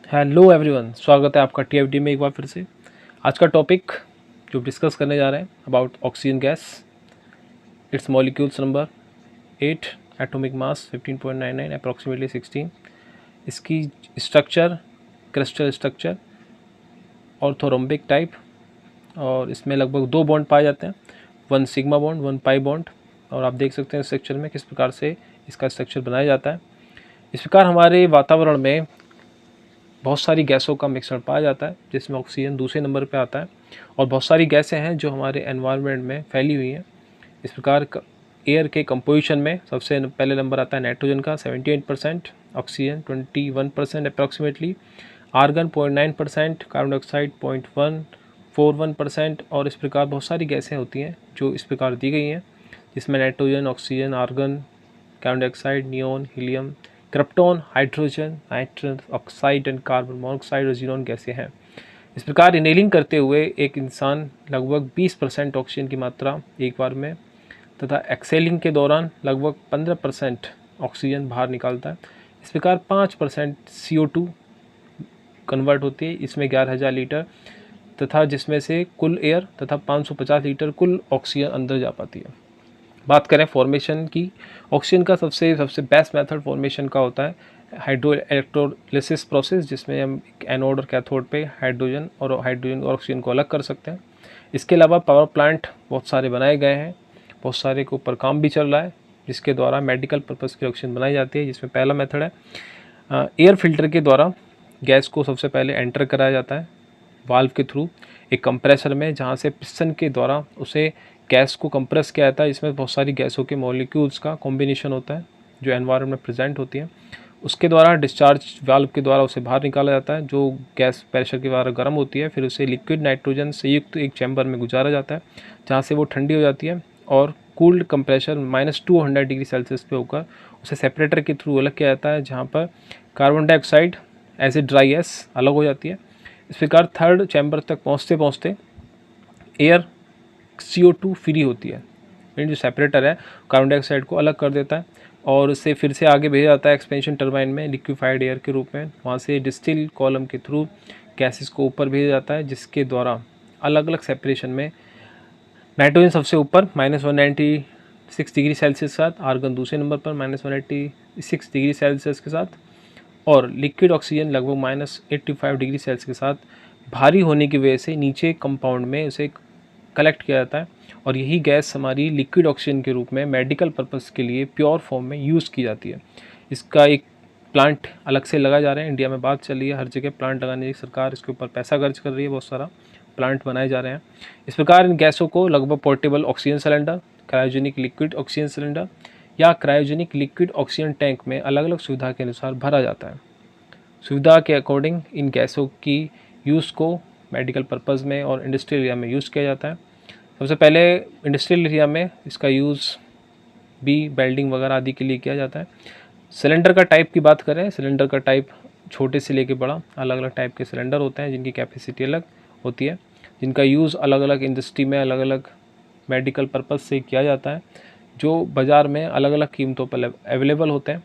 Hello everyone, स्वागत है आपका टीएफडी में एक बार फिर से। आज का टॉपिक जो डिस्कस करने जा रहे हैं about oxygen gas, it's molecules number 8, atomic mass 15.99, approximately 16। इसकी structure, crystal structure, orthorhombic type, और इसमें लगभग 2 बॉन्ड पाए जाते हैं, 1 सिग्मा बॉन्ड 1 पाई बॉन्ड। और आप देख सकते हैं स्ट्रक्चर में किस प्रकार से इसका स्ट्रक्चर बनाया जाता है। इस प्रकार हमारे वातावरण में बहुत सारी गैसों का मिश्रण पाया जाता है, जिसमें ऑक्सीजन दूसरे नंबर पे आता है, और बहुत सारी गैसें हैं जो हमारे एनवायरनमेंट में फैली हुई हैं। इस प्रकार एयर के कंपोजिशन में सबसे पहले नंबर आता है नाइट्रोजन का 78%, oxygen 21% approximately, argon 0.9%, carbon dioxide 0.141%। और इस प्रकार बहुत सारी गैसें होती हैं जो इस प्रकार दी गई हैं, जिसमें nitrogen, oxygen, argon, carbon dioxide, neon, helium, krypton, hydrogen, nitrous oxide and carbon monoxide और जीनोन गैसें हैं। इस प्रकार इनहेलिंग करते हुए एक इंसान लगभग 20% ऑक्सीजन की मात्रा एक बार में, तथा एक्सेलिंग के दौरान लगभग 15% ऑक्सीजन बाहर निकालता है। इस प्रकार 5% CO2 कन्वर्ट होती है, इसमें 11,000 लीटर, तथा जिसमें से कुल एयर तथा 550 लीटर कुल ऑक्सीजन अंदर जा पाती है। बात करें फॉर्मेशन की, ऑक्सीजन का सबसे बेस्ट मेथड फॉर्मेशन का होता है हाइड्रो इलेक्ट्रोलिसिस प्रोसेस, जिसमें हम एनोड और कैथोड पे हाइड्रोजन और ऑक्सीजन को अलग कर सकते हैं। इसके अलावा पावर प्लांट बहुत सारे बनाए गए हैं, बहुत सारे के ऊपर काम भी चल रहा है, जिसके द्वारा मेडिकल पर्पज़ की ऑक्सीजन बनाई जाती है। जिसमें पहला मेथड है एयर फिल्टर के द्वारा गैस को सबसे पहले एंटर कराया जाता है वाल्व के थ्रू एक कंप्रेसर में, जहाँ से पिस्टन के द्वारा उसे गैस को कंप्रेस किया जाता है। इसमें बहुत सारी गैसों के मॉलिक्यूल्स का कॉम्बिनेशन होता है जो एनवायरनमेंट में प्रेजेंट होती है। उसके द्वारा डिस्चार्ज वाल्व के द्वारा उसे बाहर निकाला जाता है, जो गैस प्रेशर के द्वारा गर्म होती है। फिर उसे लिक्विड नाइट्रोजन से युक्त एक चैम्बर में गुजारा जाता है, जहाँ से वो ठंडी हो जाती है, और कूल्ड कंप्रेशर -200 डिग्री सेल्सियस पे होकर उसे सेपरेटर के थ्रू अलग किया जाता है, जहाँ पर carbon dioxide as a dry gas अलग हो जाती है। इस प्रकार थर्ड चैम्बर तक पहुँचते पहुँचते एयर CO2 फ्री होती है। यानी जो सेपरेटर है कार्बन डाइऑक्साइड को अलग कर देता है, और उसे फिर से आगे भेजा जाता है एक्सपेंशन टरबाइन में लिक्विफाइड एयर के रूप में। वहाँ से डिस्टिल कॉलम के थ्रू गैसेस को ऊपर भेजा जाता है, जिसके द्वारा अलग अलग सेपरेशन में नाइट्रोजन सबसे ऊपर -196 डिग्री सेल्सियस के साथ, आर्गन दूसरे नंबर पर -186 डिग्री सेल्सियस के साथ, और लिक्विड ऑक्सीजन लगभग -85 डिग्री सेल्सियस के साथ भारी होने की वजह से नीचे कंपाउंड में उसे कलेक्ट किया जाता है। और यही गैस हमारी लिक्विड ऑक्सीजन के रूप में मेडिकल पर्पस के लिए प्योर फॉर्म में यूज़ की जाती है। इसका एक प्लांट अलग से लगा जा रहा है, इंडिया में बात चल रही है, हर जगह प्लांट लगाने की सरकार इसके ऊपर पैसा खर्च कर रही है, बहुत सारा प्लांट बनाए जा रहे हैं। इस प्रकार इन गैसों को लगभग portable oxygen cylinder, cryogenic liquid oxygen cylinder या क्रायोजेनिक लिक्विड ऑक्सीजन टैंक में अलग अलग सुविधा के अनुसार भरा जाता है। सुविधा के अकॉर्डिंग इन गैसों की यूज़ को मेडिकल पर्पज़ में और इंडस्ट्रियल एरिया में यूज़ किया जाता है। सबसे पहले इंडस्ट्रियल एरिया में इसका यूज़ भी वेल्डिंग वगैरह आदि के लिए किया जाता है। सिलेंडर का टाइप की बात करें, सिलेंडर का टाइप छोटे से लेके बड़ा अलग अलग टाइप के सिलेंडर होते हैं, जिनकी कैपेसिटी अलग होती है, जिनका यूज़ अलग अलग इंडस्ट्री में अलग अलग मेडिकल पर्पज़ से किया जाता है, जो बाज़ार में अलग अलग कीमतों पर अवेलेबल होते हैं।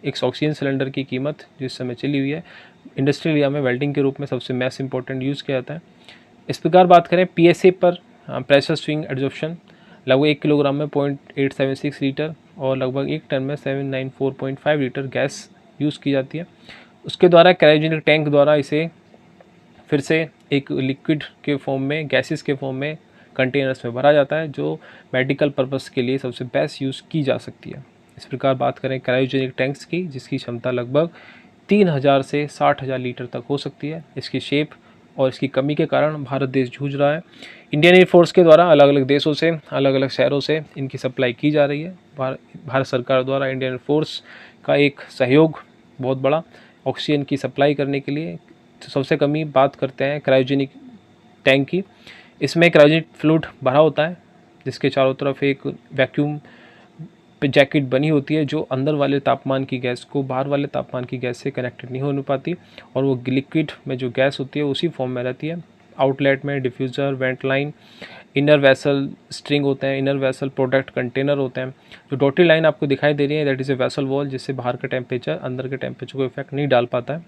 एक ऑक्सीजन सिलेंडर की कीमत जिस समय चली हुई है, इंडस्ट्रियल एरिया में वेल्डिंग के रूप में सबसे मैस इंपॉर्टेंट यूज़ किया जाता है। इस प्रकार बात करें PSA पर, प्रेशर स्विंग एड्जॉर्प्शन लगभग 1 किलोग्राम में 0.876 लीटर और लगभग 1 टन में 794.5 लीटर गैस यूज़ की जाती है। उसके द्वारा क्रायोजेनिक टैंक द्वारा इसे फिर से एक लिक्विड के फॉर्म में, गैसेस के फॉर्म में कंटेनर्स में भरा जाता है, जो मेडिकल पर्पस के लिए सबसे बेस्ट यूज़ की जा सकती है। इस प्रकार बात करें क्रायोजेनिक टैंक्स की, जिसकी क्षमता लगभग 3000 से 60,000 लीटर तक हो सकती है। इसकी शेप और इसकी कमी के कारण भारत देश जूझ रहा है। इंडियन एयरफोर्स के द्वारा अलग अलग देशों से, अलग अलग शहरों से इनकी सप्लाई की जा रही है। भारत सरकार द्वारा इंडियन एयरफोर्स का एक सहयोग बहुत बड़ा ऑक्सीजन की सप्लाई करने के लिए। तो सबसे कमी बात करते हैं क्रायोजेनिक टैंक की। इसमें क्रायोजेनिक फ्लूइड भरा होता है, जिसके चारों तरफ एक वैक्यूम जैकेट बनी होती है, जो अंदर वाले तापमान की गैस को बाहर वाले तापमान की गैस से कनेक्टेड नहीं हो पाती, और वो लिक्विड में जो गैस होती है उसी फॉर्म में रहती है। आउटलेट में diffuser, went line, inner vessel string होते हैं, इनर वेसल प्रोडक्ट कंटेनर होते हैं। जो डॉटेड लाइन आपको दिखाई दे रही है, that is a vessel wall, जिससे बाहर का टेम्परेचर अंदर के टेम्परेचर को इफेक्ट नहीं डाल पाता है।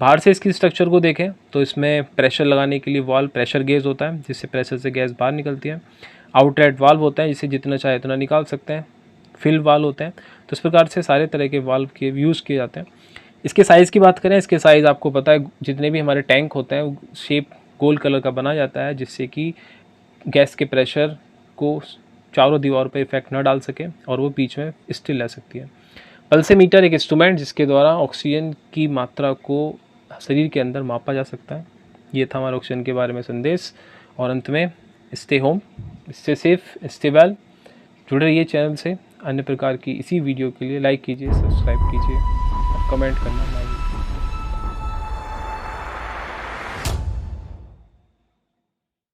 बाहर से इसकी स्ट्रक्चर को देखें तो इसमें प्रेशर लगाने के लिए वाल्व प्रेशर गेज होता है, जिससे प्रेशर से गैस बाहर निकलती है। आउटलेट वाल्व होता है, जिसे जितना चाहे उतना निकाल सकते हैं। फिल वाल्व होते हैं। तो इस प्रकार से सारे तरह के वाल्व के यूज़ किए जाते हैं। इसके साइज़ की बात करें, इसके साइज़ आपको पता है, जितने भी हमारे टैंक होते हैं शेप गोल कलर का बना जाता है, जिससे कि गैस के प्रेशर को चारों दीवारों पर इफेक्ट न डाल सके और वो बीच में स्टिल रह सकती है। पल्सीमीटर एक इंस्ट्रूमेंट जिसके द्वारा ऑक्सीजन की मात्रा को शरीर के अंदर मापा जा सकता है। ये था हमारे ऑक्सीजन के बारे में संदेश। और अंत में stay home, stay safe, stay well. जुड़े रहिए चैनल से। अन्य प्रकार की इसी वीडियो के लिए लाइक कीजिए, सब्सक्राइब कीजिए और कमेंट करना ना भूलिए।